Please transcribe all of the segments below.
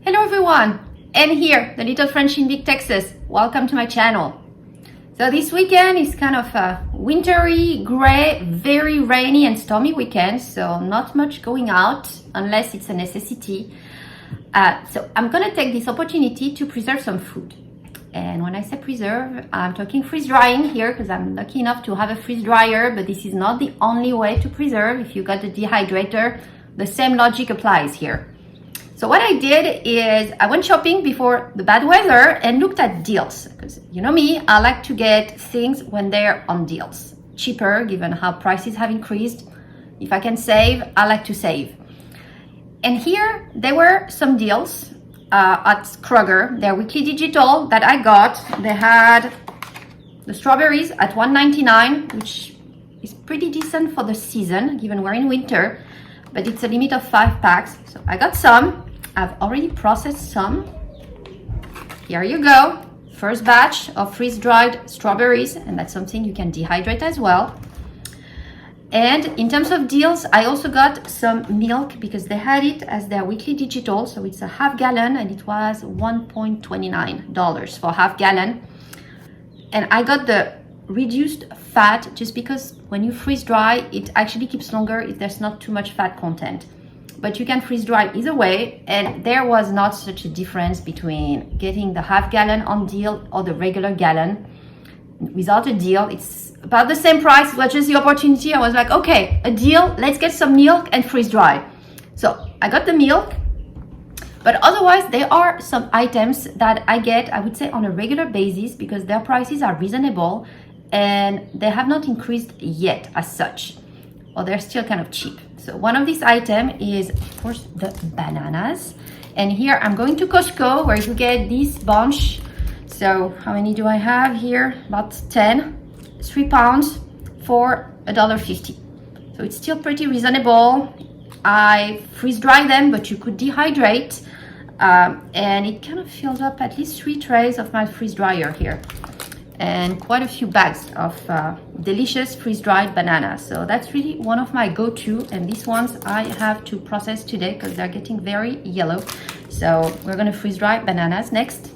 Hello everyone, Anne here, the little French in Big Texas. Welcome to my channel. So this weekend is kind of a wintry, gray, very rainy and stormy weekend, so not much going out unless it's a necessity. So I'm gonna take this opportunity to preserve some food. And when I say preserve, I'm talking freeze drying here because I'm lucky enough to have a freeze dryer, but this is not the only way to preserve. If you got a dehydrator, the same logic applies here. So what I did is I went shopping before the bad weather and looked at deals, because you know me, I like to get things when they're on deals. Cheaper, given how prices have increased. If I can save, I like to save. And here there were some deals at Kroger, their weekly digital that I got. They had the strawberries at $1.99, which is pretty decent for the season, given we're in winter, but it's a limit of 5 packs. So I got some. I've already processed some. Here you go. First batch of freeze-dried strawberries, and that's something you can dehydrate as well. And in terms of deals, I also got some milk because they had it as their weekly digital. So it's a half gallon and it was $1.29 for half gallon. And I got the reduced fat just because when you freeze dry, it actually keeps longer if there's not too much fat content. But you can freeze dry either way, and there was not such a difference between getting the half gallon on deal or the regular gallon. Without a deal, it's about the same price. It was just the opportunity. I was like, okay, a deal, let's get some milk and freeze dry. So I got the milk, but otherwise there are some items that I get, I would say, on a regular basis because their prices are reasonable and they have not increased yet as such, or they're still kind of cheap. So one of these items is, of course, the bananas. And here I'm going to Costco where you get this bunch. So how many do I have here? About 10, 3 pounds for $1.50. So it's still pretty reasonable. I freeze dry them, but you could dehydrate. And it kind of fills up at least 3 trays of my freeze dryer here. And quite a few bags of delicious freeze-dried bananas. So that's really one of my go-to, and these ones I have to process today because they're getting very yellow. So we're gonna freeze-dry bananas next.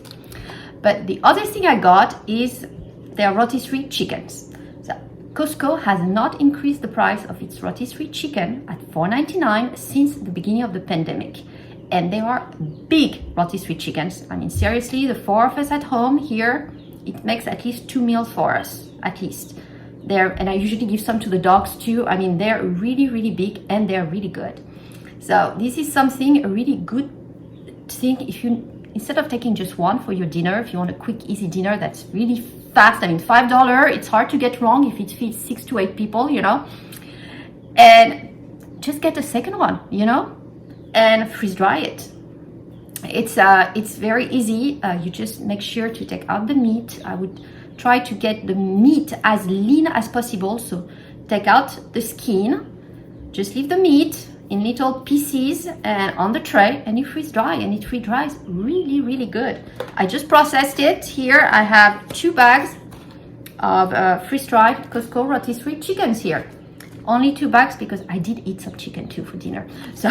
But the other thing I got is their rotisserie chickens. So Costco has not increased the price of its rotisserie chicken at $4.99 since the beginning of the pandemic. And they are big rotisserie chickens. I mean, seriously, the 4 of us at home here, it makes at least 2 meals for us, at least. And I usually give some to the dogs too. I mean, they're really, really big and they're really good. So this is something, a really good thing if you, instead of taking just one for your dinner, if you want a quick, easy dinner that's really fast. I mean, $5, it's hard to get wrong if it feeds 6 to 8 people, you know. And just get a second one, you know, and freeze dry it. It's very easy. You just make sure to take out the meat. I would try to get the meat as lean as possible. So take out the skin, just leave the meat in little pieces and on the tray, and you freeze dry, and it freeze dries really, really good. I just processed it. Here I have 2 bags of freeze-dried Costco rotisserie chickens here. Only 2 bags because I did eat some chicken too for dinner. So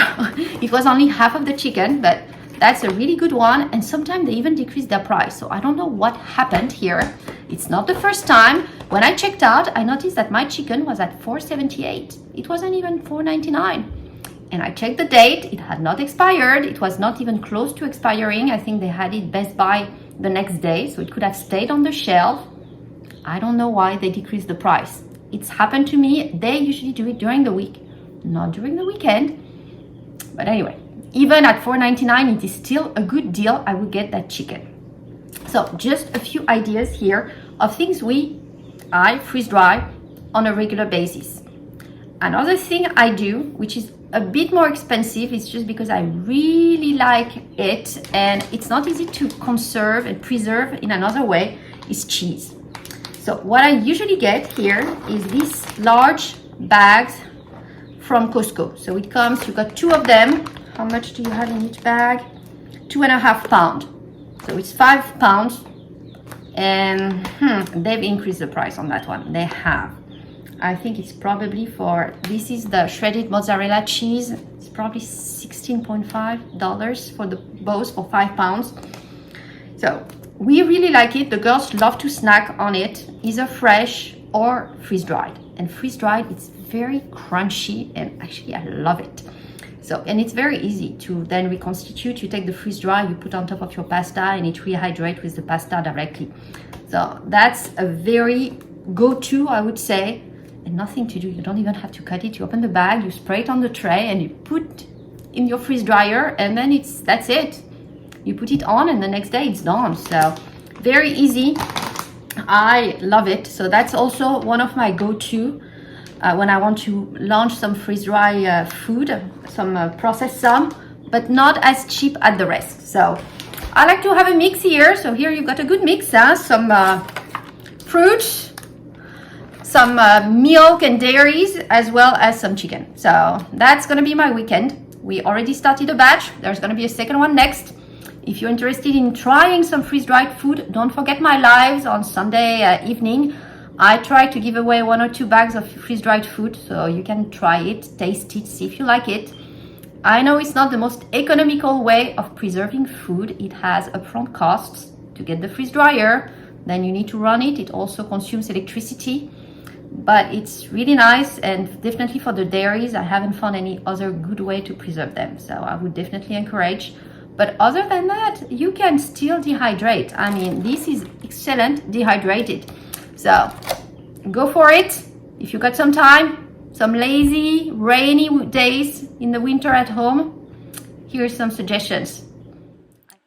it was only half of the chicken, but that's a really good one, and sometimes they even decrease their price. So I don't know what happened here. It's not the first time. When I checked out, I noticed that my chicken was at $4.78. It wasn't even $4.99. And I checked the date. It had not expired. It was not even close to expiring. I think they had it Best Buy the next day, so it could have stayed on the shelf. I don't know why they decreased the price. It's happened to me. They usually do it during the week, not during the weekend. But anyway, even at $4.99, it is still a good deal. I would get that chicken. So just a few ideas here of things I freeze dry on a regular basis. Another thing I do, which is a bit more expensive, is just because I really like it and it's not easy to conserve and preserve in another way, is cheese. So what I usually get here is these large bags from Costco. So it comes, you got 2 of them. How much do you have in each bag? 2.5 pounds. So it's 5 pounds. And they've increased the price on that one. They have. I think it's probably for, this is the shredded mozzarella cheese. It's probably $16.5 for the both for 5 pounds. So we really like it. The girls love to snack on it, either fresh or freeze-dried. And freeze-dried, it's very crunchy, and actually I love it. So, and it's very easy to then reconstitute. You take the freeze-dry, you put on top of your pasta, and it rehydrates with the pasta directly. So that's a very go-to, I would say, and nothing to do. You don't even have to cut it. You open the bag, you spray it on the tray, and you put in your freeze dryer, and then that's it. You put it on, and the next day it's done. So very easy. I love it. So that's also one of my go-to when I want to launch some freeze-dry food, some processed some, but not as cheap as the rest. So I like to have a mix here. So here you've got a good mix, some fruits, some milk and dairies, as well as some chicken. So that's gonna be my weekend. We already started a batch. There's gonna be a second one next. If you're interested in trying some freeze-dried food, don't forget my lives on Sunday evening. I try to give away 1 or 2 bags of freeze-dried food, so you can try it, taste it, see if you like it. I know it's not the most economical way of preserving food. It has upfront costs to get the freeze dryer. Then you need to run it. It also consumes electricity, but it's really nice, and definitely for the dairies, I haven't found any other good way to preserve them. So I would definitely encourage. But other than that, you can still dehydrate. I mean, this is excellent dehydrated. So go for it. If you got some time, some lazy, rainy days in the winter at home, here's some suggestions.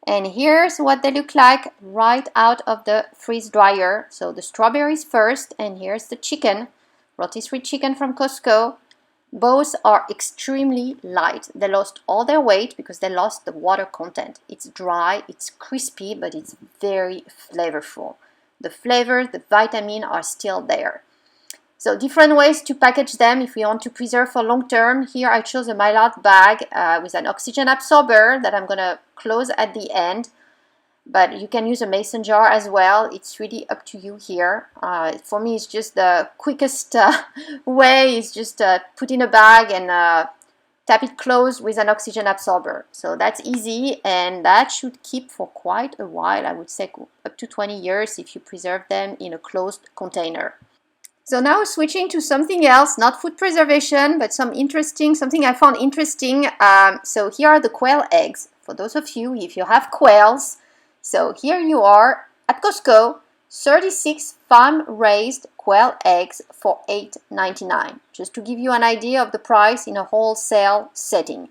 And here's what they look like right out of the freeze dryer. So the strawberries first, and here's the chicken, rotisserie chicken from Costco. Both are extremely light. They lost all their weight because they lost the water content. It's dry, it's crispy, but it's very flavorful. The flavor, the vitamin are still there. So different ways to package them if we want to preserve for long term. Here I chose a mylar bag with an oxygen absorber that I'm gonna close at the end. But you can use a mason jar as well. It's really up to you here. For me, it's just the quickest way is just put in a bag and tap it closed with an oxygen absorber. So that's easy, and that should keep for quite a while. I would say up to 20 years if you preserve them in a closed container. So now switching to something else, not food preservation, but something I found interesting. So here are the quail eggs. For those of you, if you have quails, so here you are at Costco, 36 farm-raised quail eggs for $8.99, just to give you an idea of the price in a wholesale setting.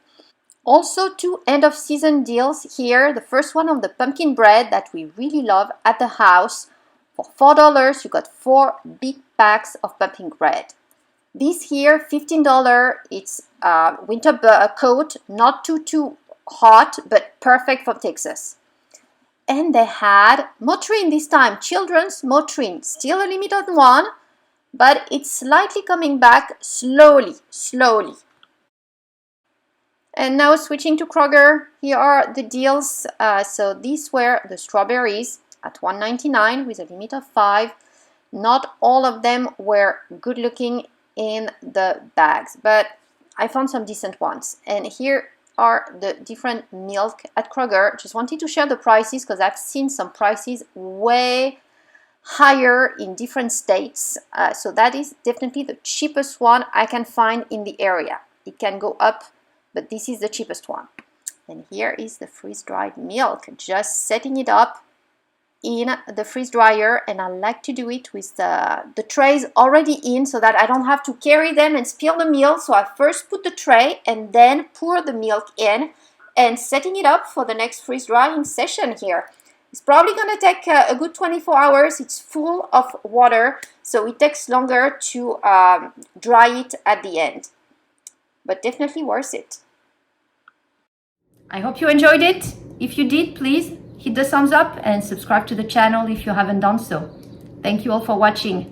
Also 2 end-of-season deals here. The first one on the pumpkin bread that we really love at the house. For $4, you got 4 big packs of pumpkin bread. This here, $15, it's winter coat, not too hot, but perfect for Texas. And they had Motrin this time, children's Motrin, still a limited one, but it's slightly coming back slowly. And now switching to Kroger, here are the deals. So these were the strawberries at $1.99 with a limit of 5. Not all of them were good looking in the bags, but I found some decent ones. And here are the different milk at Kroger. Just wanted to share the prices because I've seen some prices way higher in different states. So that is definitely the cheapest one I can find in the area. It can go up, but this is the cheapest one. And here is the freeze-dried milk. Just setting it up in the freeze dryer, and I like to do it with the trays already in so that I don't have to carry them and spill the milk. So I first put the tray and then pour the milk in and setting it up for the next freeze drying session here. It's probably going to take a good 24 hours. It's full of water, so it takes longer to dry it at the end, but definitely worth it. I hope you enjoyed it. If you did, please hit the thumbs up and subscribe to the channel if you haven't done so. Thank you all for watching.